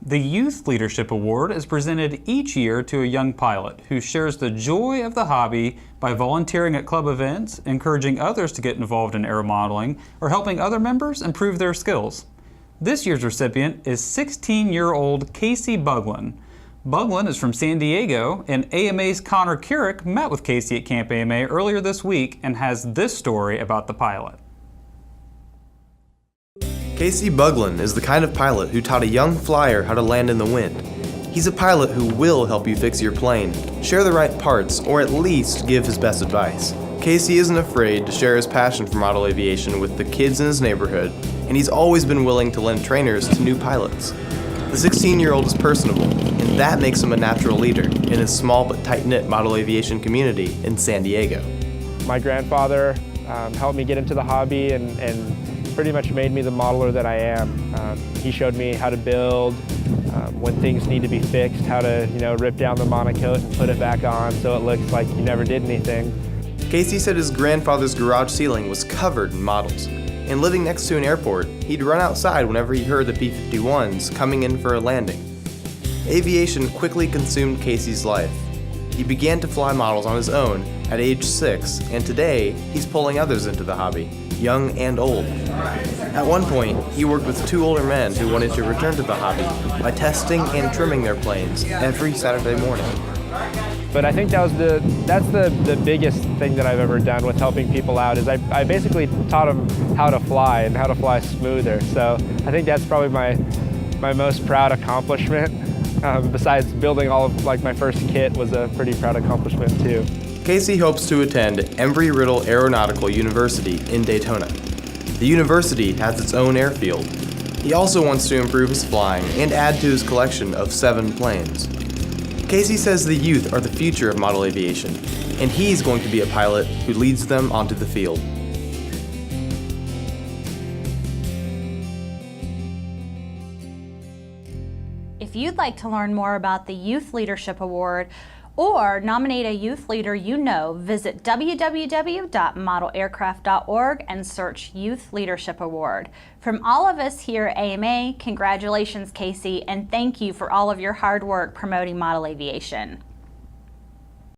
The Youth Leadership Award is presented each year to a young pilot who shares the joy of the hobby by volunteering at club events, encouraging others to get involved in aeromodeling, or helping other members improve their skills. This year's recipient is 16-year-old Casey Buggeln. Buggeln is from San Diego, and AMA's Connor Carrick met with Casey at Camp AMA earlier this week and has this story about the pilot. Casey Buggeln is the kind of pilot who taught a young flyer how to land in the wind. He's a pilot who will help you fix your plane, share the right parts, or at least give his best advice. Casey isn't afraid to share his passion for model aviation with the kids in his neighborhood, and he's always been willing to lend trainers to new pilots. The 16-year-old is personable, and that makes him a natural leader in his small but tight-knit model aviation community in San Diego. My grandfather helped me get into the hobby and pretty much made me the modeler that I am. He showed me how to build, when things need to be fixed, how to rip down the monocoat and put it back on so it looks like you never did anything. Casey said his grandfather's garage ceiling was covered in models, and living next to an airport, he'd run outside whenever he heard the P-51s coming in for a landing. Aviation quickly consumed Casey's life. He began to fly models on his own at age 6, and today he's pulling others into the hobby, young and old. At one point, he worked with 2 older men who wanted to return to the hobby by testing and trimming their planes every Saturday morning. But I think that's the biggest thing that I've ever done with helping people out is I basically taught them how to fly and how to fly smoother. So I think that's probably my most proud accomplishment. Besides building all of my first kit was a pretty proud accomplishment too. Casey hopes to attend Embry-Riddle Aeronautical University in Daytona. The university has its own airfield. He also wants to improve his flying and add to his collection of 7 planes. Casey says the youth are the future of model aviation, and he's going to be a pilot who leads them onto the field. If you'd like to learn more about the Youth Leadership Award or nominate a youth leader you know, visit www.modelaircraft.org and search Youth Leadership Award. From all of us here at AMA, congratulations, Casey, and thank you for all of your hard work promoting model aviation.